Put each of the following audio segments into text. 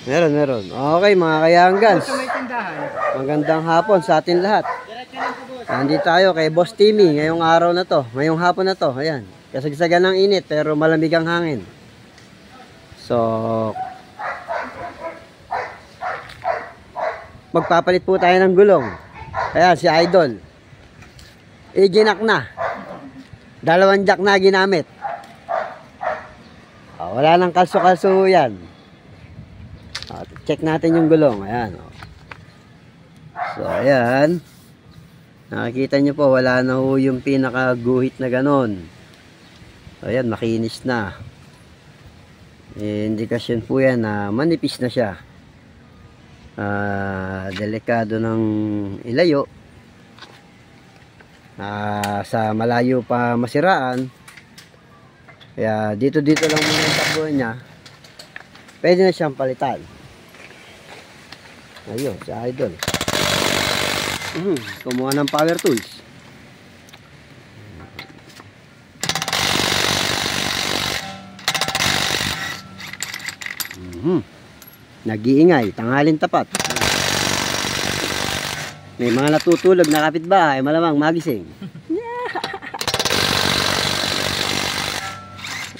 Meron, meron. Okay, mga kayanggans. Magandang hapon sa atin lahat. Nandito tayo kay Boss Timmy ngayong araw na to. Ngayong hapon na to. Ayan. Kasagsagan ng init pero malamig ang hangin. So, magpapalit po tayo ng gulong. Ayan, si Idol. Ginak na. 2 jack na ginamit. Wala nang kalso-kalso yan. Check natin yung gulong. Ayan. So, ayan. Nakikita nyo po, wala na ho yung pinakaguhit na ganon. So, ayan, makinis na. Indikasyon po yan na manipis na siya. Delikado ng ilayo. Sa malayo pa masiraan. Kaya dito lang muna yung takbuhan niya. Pwede na siyang palitan. Ayun, si Idol. Kumuha ng power tools. Nag-iingay, tanghalin tapat. May mga natutulog na kapitbahay, malamang magising.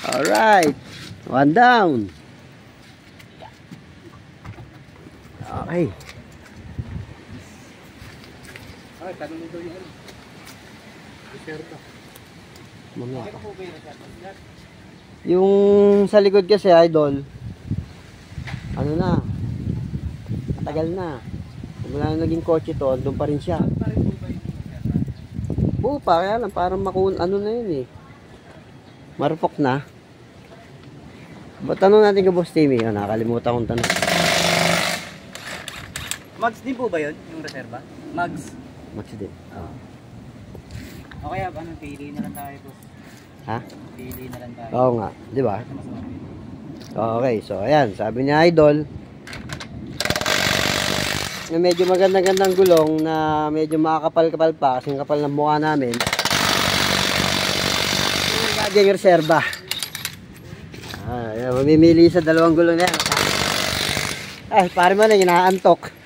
Alright, 1 down. Okay. Ay, tanong nito yung ano. Reserva. Yung sa likod kasi, Idol, ano na, matagal na. Wala na naging kotse to, doon pa rin siya. Oo pa, kaya lang, parang ano na yun eh. Marupok na. Ba't tanong natin ka Boss Timmy? Nakakalimutan kong tanong. Mags din po ba yun, yung reserva? Mags? Mags din. O kaya, ano, pili na lang tayo, boss. Ha? Pili na lang tayo. Oo nga, di ba? Okay, so ayan, sabi ni Idol, na medyo magandang gulong na medyo makakapal-kapal pa kasi kapal ng mukha namin. Laging reserba. Ayan, mamimili sa 2 gulong na yan. Ay, pare mo na, inaantok.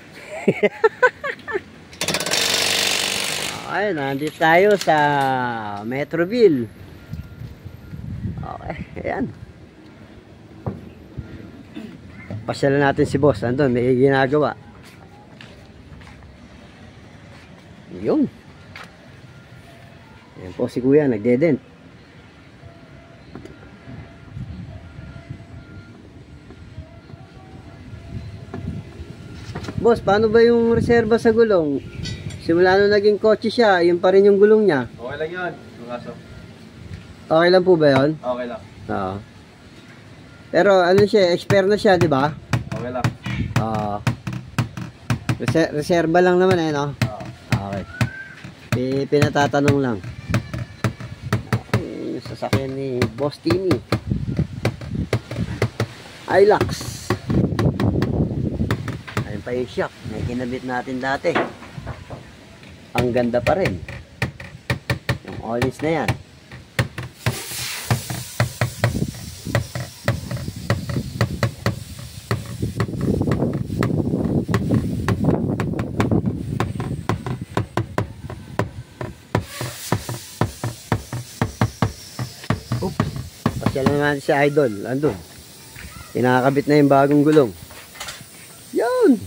Okay, nandito tayo sa Metroville. Okay, ayan. Pasyalan natin si boss. Andun, may ginagawa. Yun. Ayan po si kuya, nagdedent. Boss, paano ba yung reserba sa gulong? Simula nung naging kotse siya, yun pa rin yung gulong niya. Okay lang yun. Okay lang po ba yun? Okay lang. Oo. Pero ano siya, expert na siya, di ba? Okay lang. Oo. Reserba lang naman eh, no? Oo. Okay. Pinatatanong lang. Yung sasakyan ni Boss Timmy. Hilux. Ayun pa yung shock. May kinabit natin dati. Ang ganda pa rin. Yung all-ins na yan. Pasya lang natin si Idol. Andun. Pinakakabit na yung bagong gulong. Yun!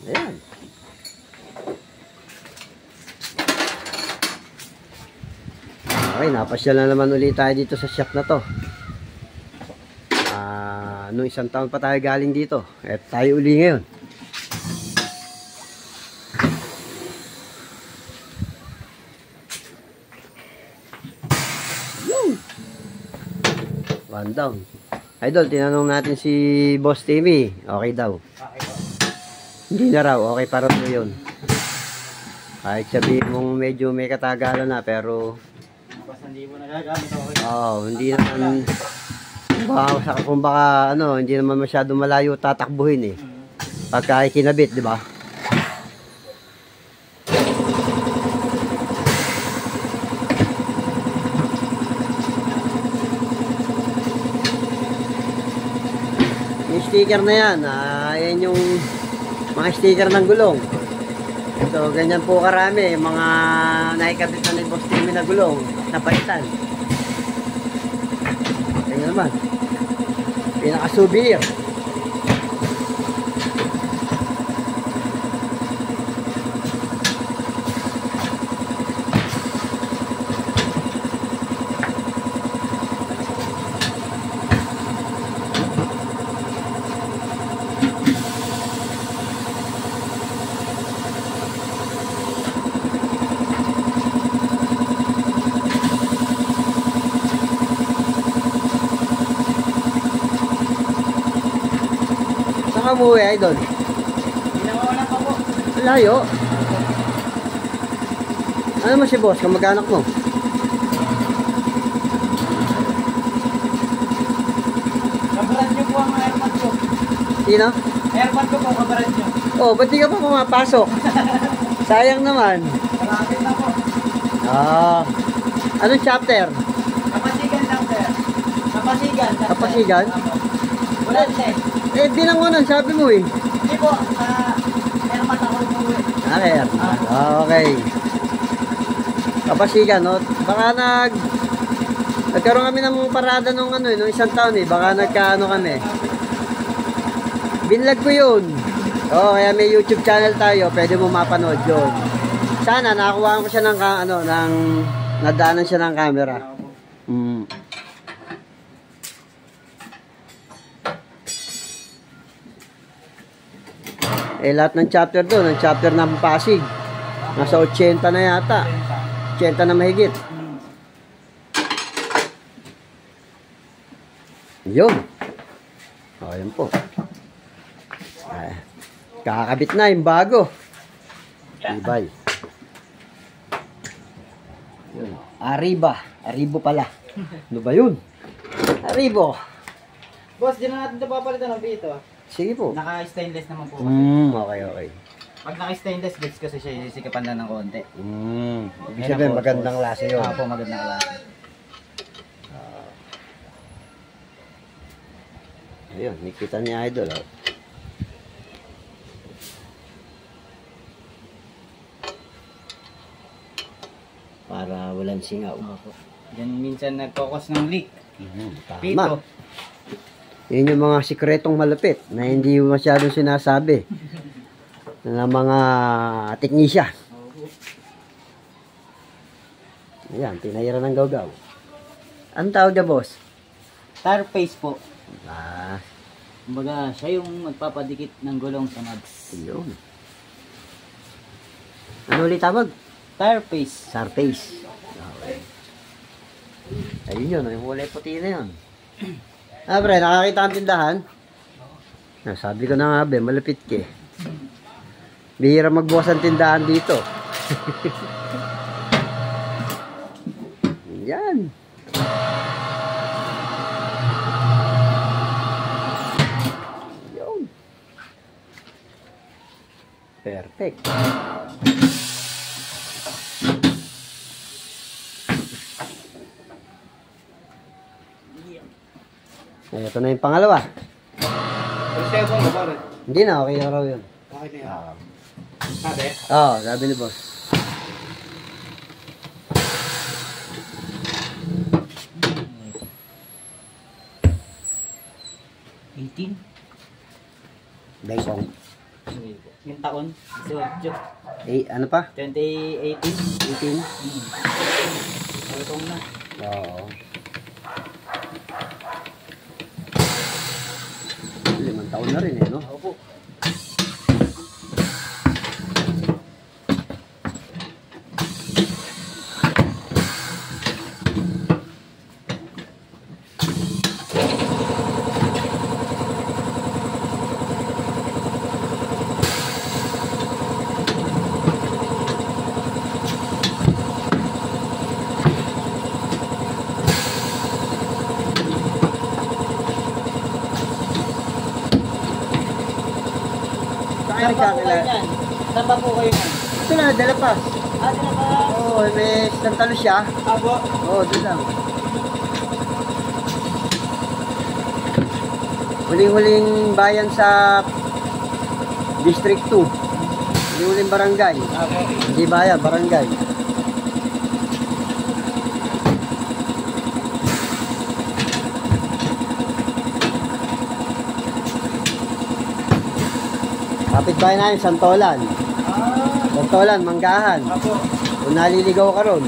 Ayan. Okay, napasyal na naman ulit tayo dito sa shop na to. Nung 1 taon pa tayo galing dito. At tayo uli ngayon. Yun! 1 down. Idol, tinanong natin si Boss Timmy. Okay daw. Hindi na raw. Okay para po yun. Kahit sabihin mong medyo may katagalan na pero Basta hindi mo nagagamit ako. hindi naman kung baka ano, hindi naman masyado malayo tatakbuhin eh. Pagka kinabit, di ba? sticker na yan. Yan yung mga sticker ng gulong. So, ganyan po karami. Yung mga naikabit na ni Boss Timmy na gulong. Napalitan. Ganyan naman. Pinaka-souvenir. Saan ka umuwi, idol? Ginawa pa po. Layo. Ano mo si boss? Kamag-anak mo? Kabaran nyo po ang airpad ko. Sino? Airpad ko po, kabaran nyo. Oh, ba't di ka pa pumapasok? Sayang naman. Malapit na po. Anong chapter? Kapasigan lang, sir. Kapasigan. Kapasigan? Ulan, sir. Binangonan, sabi mo eh. Hindi po, airpad ako umuwi. Okay. Kapasigan, no? Baka nagkaroon kami ng parada nung nung isang taon eh. Baka nagkaano kami. Binlag ko yun. Kaya may YouTube channel tayo. Pwede mo mapanood yun. Sana, nakakuha ko siya ng, nadaanan siya ng camera. Lahat ng chapter doon, ang chapter ng Pasig. Nasa 80 na yata. 80 na mahigit. Yun. Yun po. Kakabit na yung bago. Ibay. Yun. Arribo pala. Ano ba yun? Arribo. Boss, di na natin ito papalitan ng bito. Sige po. Naka-stainless naman po. Okay. Pag naka-stainless, gets kasi siya sisikapan lang ng konti. Ibig sabihin, magandang klase yun. Po, magandang klase. Ayun, nakita ni Idol. Para walang singaw. Yan minsan nag-focus ng leak. Tama. Pito. Yun yung mga sikretong malupit na hindi masyadong sinasabi ng mga teknisya. Ayan, tinayira ng gawgaw. Ang tawag na boss? Tire paste po. Ah, Kumbaga, siya yung magpapadikit ng gulong sa nuts. yun. Ano ulit tawag? Tire paste. Surface. Okay. Ayun yun, yung kulay puti na yun. Pre, nakakita ang tindahan? Sabi ko na nga, malapit ka eh. Bihira magbukas ang tindahan dito. Yan. Yun. Perfect. Ito na yung pangalawa. Hindi na, okay na raw yun. Okay na yan. Sabi? Sabi ni boss. Bengkong. Yung taon? 18. Ano pa? 2018. 18? Malutong na. Oo. 5 taon na rin no? Opo. Saan ba po kayo yan? Saan ba po kayo yan? Ito na, Dalapas. Dalapas. May Santa Lucia. Abo. Doon lang. Huling-huling bayan sa District 2. Huling-huling barangay. Apo. Hindi bayan, barangay. Kapit-bahay namin, Santolan. Santolan, Manggahan. Apo. Kung naliligaw ka ron.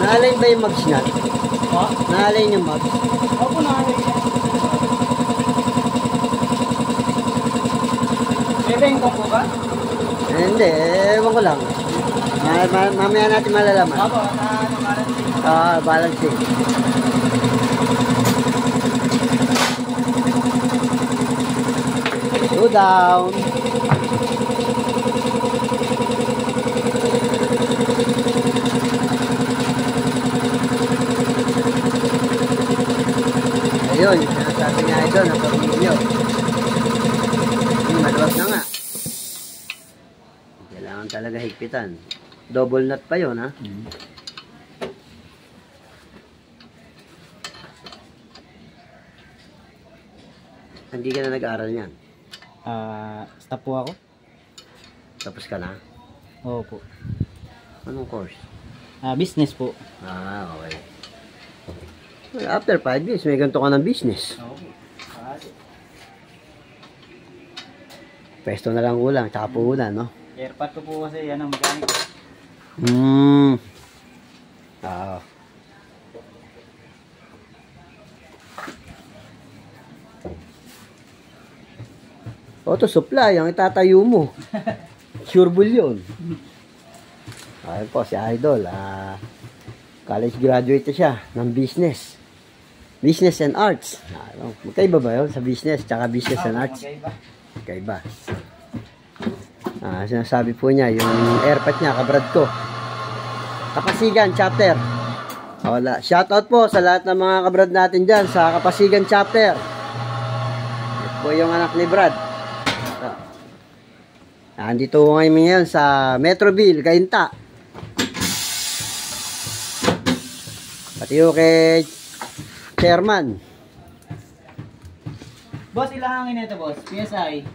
Naalay ba yung mags niya? Ha? Naalay yung mags? Opo na. Bebeng ko po ba? Hindi, ewan ko lang. Mamaya natin malalaman. Opo, na-balancing. Balancing. Slow down. Ayun, yung sinasabi niya idol, ang tornilyo. Maluwag na nga. Kailangan talaga higpitan. Double nut pa yun, ha? Hindi ka na nag-aaral yan. Stop po ako? Tapos ka na? Opo. Anong course? Business po. Okay. Well, after 5 years, may ganito ka ng business. Opo. Pwesto na lang ulang, tsaka puhunan, no? Airpot ko po kasi yan ang mechanic. Oo. Auto supply, ang itatayo mo. Sure bull yun. Ayun po, si Idol. College graduate na siya ng business. Business and arts. Magkaiba ba yun sa business tsaka business and arts? Magkaiba. Sinasabi po niya, yung airpot niya, kabrad ko. Kapasigan chapter. Wala. Shoutout po sa lahat ng mga kabrad natin dyan sa Kapasigan chapter. Ito po yung anak ni Brad. Andito ngayon sa Metroville, Cainta. Pati yung kay Chairman. Boss, ilang hangin ito, boss? PSI?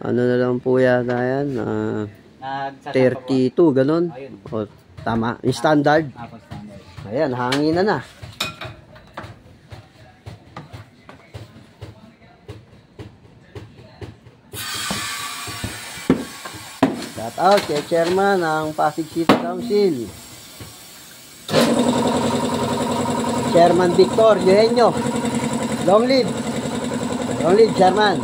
Ano na lang po yata yan? 32, ganun. O, tama. Yung standard. Standard. Ayan, hangin na. Shout out kay Chairman ng Pasig City Council. Chairman Victor Eugenio. Long live. Long live, Chairman.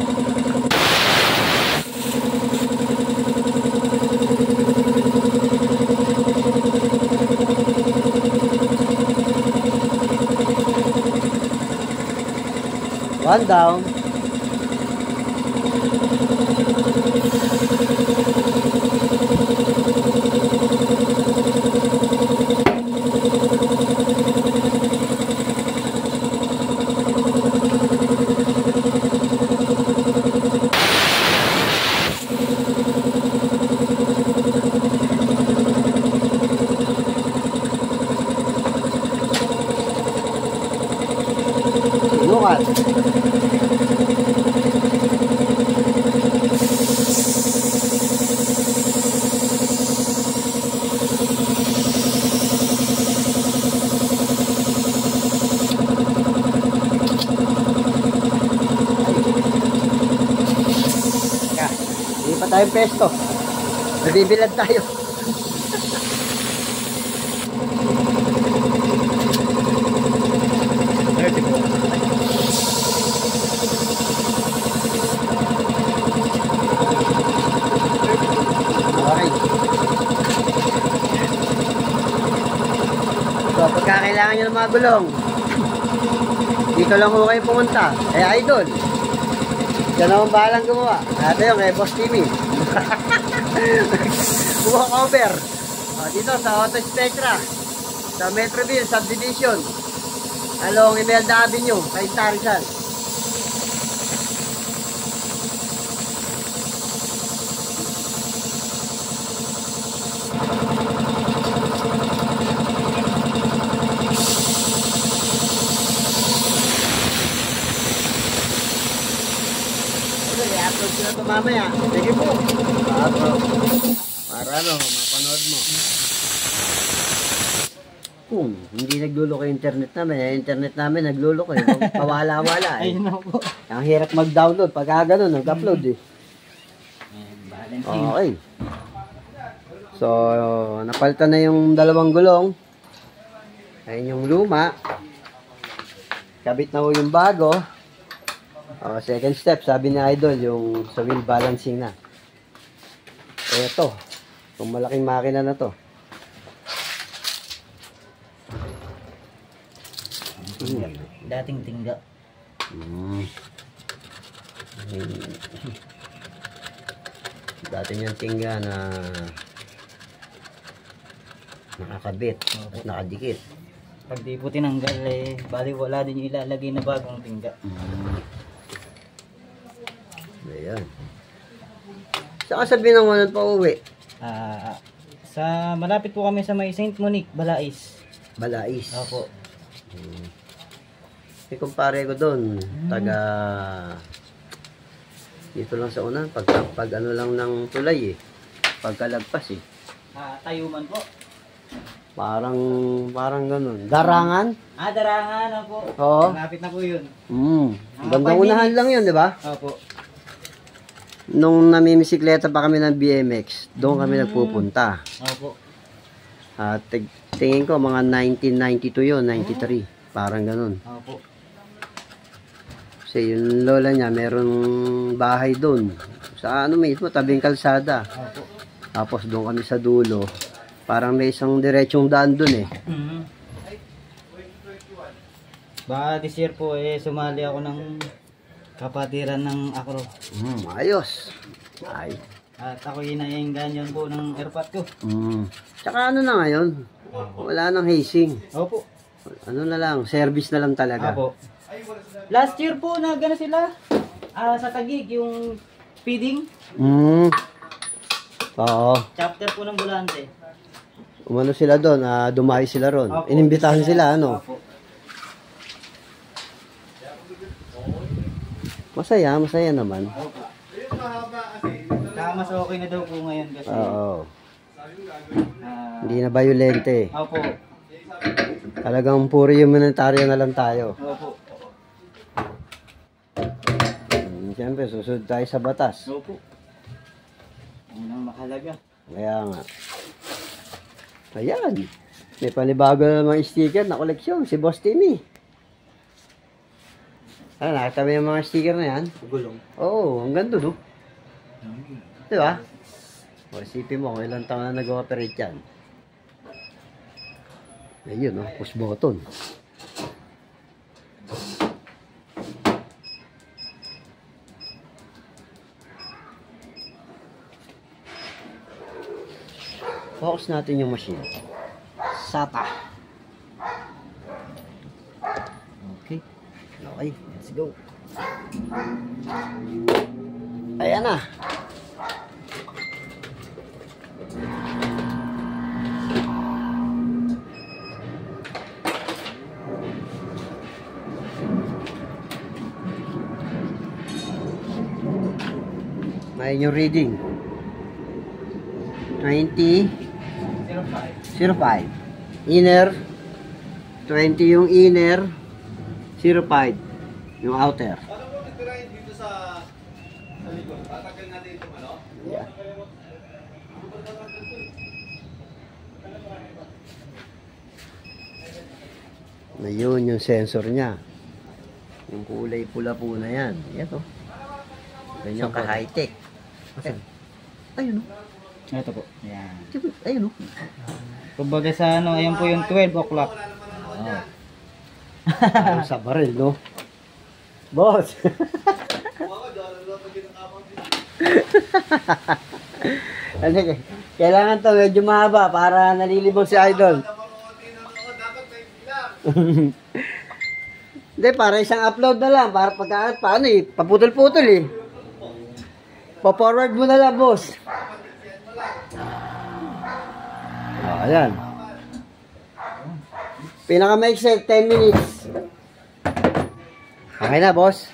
One down. Sinukat. Hindi pa tayong pesto. Nabibilad tayo. mga gulong. Dito lang ho kayo pumunta. Idol. Yan naman balang gumawa. Ito yung Boss Timmy. Walkover. Dito sa Auto Spectra. Sa Metroville Subdivision. Along Imelda Avenue, kay Tarizal. I-upload ko na ito mamaya. Sige po. Para mapanood mo. Kung hindi nagluloko yung internet namin nagluloko eh. Pawala-wala eh. Ayun na po. Ang hirap mag-download. Pagka ganun, nag-upload eh. Okay. So, napalitan na yung dalawang gulong. Ayun yung luma. Kabit na ho yung bago. Second step, sabi ni Idol, yung sa wheel balancing na. Ito, itong malaking makina na to. Dating tingga. Dati niyang tingga na nakakabit at nakadikit. Pag di po tinanggal eh, bali wala din yung ilalagay na bagong tingga. Ayan. Saan ka sa Binangonan pa uwi? Sa malapit po kami sa may Saint Monique, Balais. Balais. Opo. May kumpare ko doon, taga dito lang sa unan, pag ano lang ng tulay eh. Pagkalagpas eh. Tayuman po. Parang ganun. Darangan? Darangan po. Oo. Malapit na po yun. Gandang unahan lang yun, di ba? Opo. Nung namimisikleta pa kami ng BMX, doon kami nagpupunta. Opo. Tingin ko mga 1992 yun, 93. Parang ganun. Opo. Kasi yung lola niya, merong bahay doon. Sa ano mismo, tabing kalsada. Opo. Tapos doon kami sa dulo. Parang may isang diretsong daan doon eh. Baka this year po sumali ako ng kapatiran ng Acro. Ayos. Ay. At ako inainggan yun po ng airpot ko. Tsaka ano na ngayon? Wala nang hazing. Opo. Ano na lang, service na lang talaga. Opo. Last year po na gano'n sila. Sa Taguig, yung speeding. Oo. Chapter po ng Bulante. Umano sila doon, dumayo sila ron. Opo. Inimbitahan sila, ano? Opo. Masaya naman. Opo. Saka mas okay na daw po ngayon kasi. Oo. Hindi na violente. Opo. Talagang puro humanitarian na lang tayo. Opo. Siyempre, susunod tayo sa batas. Opo. Yun ang mahalaga. Kaya nga. Ayan. May panibago na mga sticker na koleksyon. Si Boss Timmy. Ano, nakita mo yung mga sticker na yan? Gulong. Oo, ang ganda no? Diba? O, isipin mo kung ilang taon na nag-ooperate yan. Ayun, no? Push button. Focus natin yung machine. SATA. Okay. Okay, let's go. Ayan na. May yung reading. 20 05. Inner 20 yung inner, 05 yung outer. Ano po titirahin dito sa likod? Tatanggal natin itong ano? Yeah. Na yun yung sensor niya. Yung kulay pula po na yan. Yan o. Yan yung ka-high-tech. Ayun o. Ito po. Yan. Ayun o. Kumbaga sa ano, ayan po yung 12 o'clock. Parang sa baril, no? Boss! Ano, kailangan to medyo mahaba para nalilibang si Idol. Hindi, para isang upload na lang. Para pagka, paano eh, paputol-putol eh. Pa-forward mo na lang, boss. Oh, ayan. Pinaka-maiksi, 10 minutes. Okay na, boss.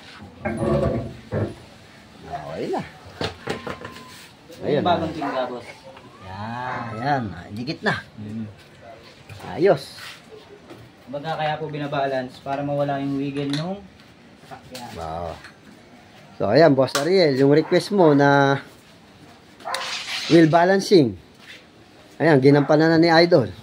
Okay na. Ayun, bagong tingga, boss. Ayan, dikit na. Ayos. Baga kaya po binabalance para mawala yung wiggle nung sakyan. Wow. So, ayan, Boss Ariel, yung request mo na wheel balancing. Ayan, ginampanan na ni Idol.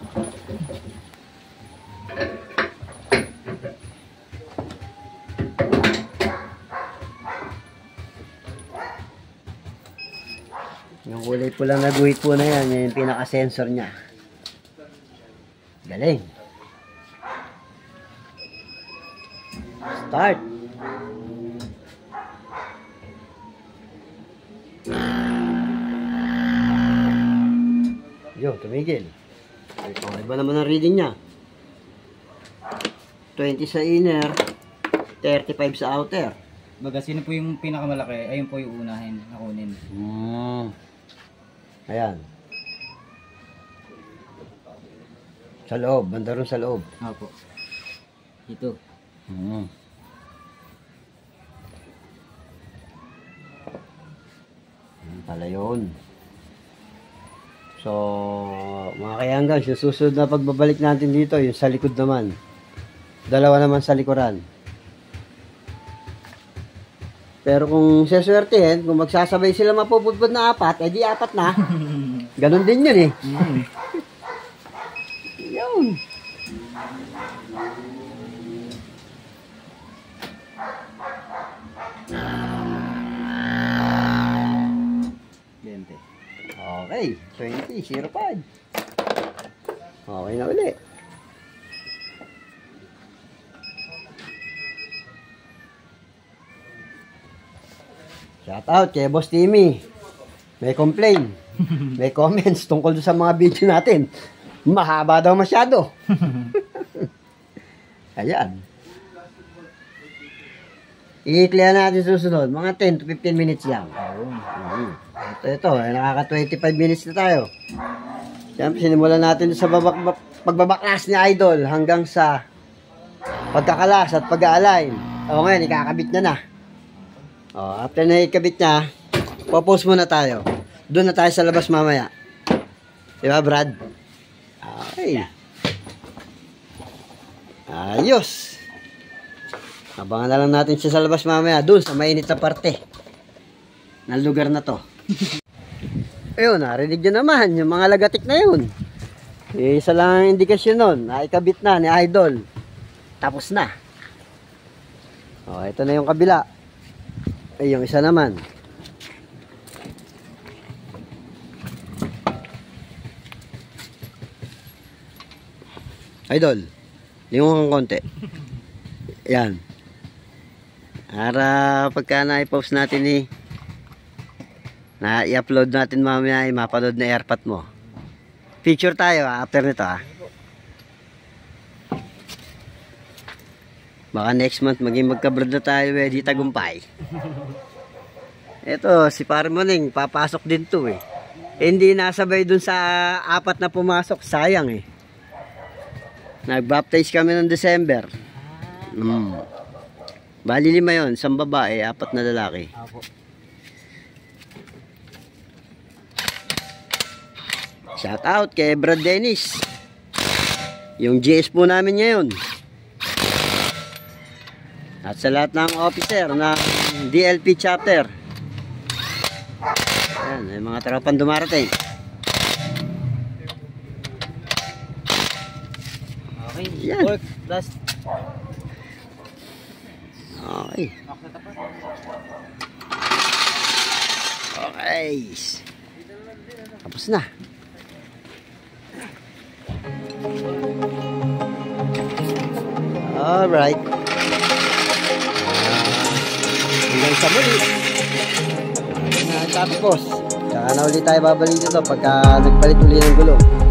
Yung kulay pulang naguhit po na yan, yan yung pinaka-sensor niya. Galing. Start. Yo, tumigil. Iba naman ang reading niya. 20 sa inner, 35 sa outer. Baga sino po yung pinakamalaki, ayun po yung unahin na kunin. Ayan. Sa loob, banda ron sa loob. Opo. Ito. Pala yun. So, mga kayanggan, yung susunod na pagbabalik natin dito, yung sa likod naman. Dalawa naman sa likuran. Pero kung seswertehin, kung magsasabay sila mapupudpud na apat, edi apat na. Ganon din yun eh. Yun. Okay, 20, 05. Okay na uli. Shout out kay Boss Timmy. May complain. May comments tungkol sa mga video natin. Mahaba daw masyado. Ayan. I-clear natin susunod. Mga 10 to 15 minutes lang. Ito, nakaka 25 minutes na tayo. Siyempre, sinimulan natin sa pagbabaklas ni Idol hanggang sa pagkakalas at pag-a-align. O ngayon, ikakabit na. After na ikabit niya, popost muna tayo. Doon na tayo sa labas mamaya. Diba, Brad? Okay. Ayos. Abangan na lang natin siya sa labas mamaya. Doon sa mainit na parte ng lugar na to. Ayun, narinig nyo naman yung mga lagatik na yun. Isa lang ang indikasyon nun. Naikabit na ni Idol. Tapos na. Ito na yung kabila. Yung isa naman. Idol, lingon kang konti. Yan. Para pagka na-post natin na i-upload natin mamaya, mapanood na airpot mo. Picture tayo after nito Baka next month maging magkabrad na tayo di tagumpay. Ito, si Parmoning, papasok din to hindi nasabay dun sa apat na pumasok, sayang Nag-baptize kami ng December. Bali 5 yun, 1 babae, 4 na lalaki. Shout out kay Brad Dennis. Yung GS po namin ngayon. At sa lahat ng officer ng DLP chapter. Ayan, may mga tropang dumarating. Okay, yan. work, last. Okay. Okay. Tapos na. Alright. Hanggang sa muli. Tapos, saka na ulit tayo babalik dito pagka nagpalit ulit ng gulo.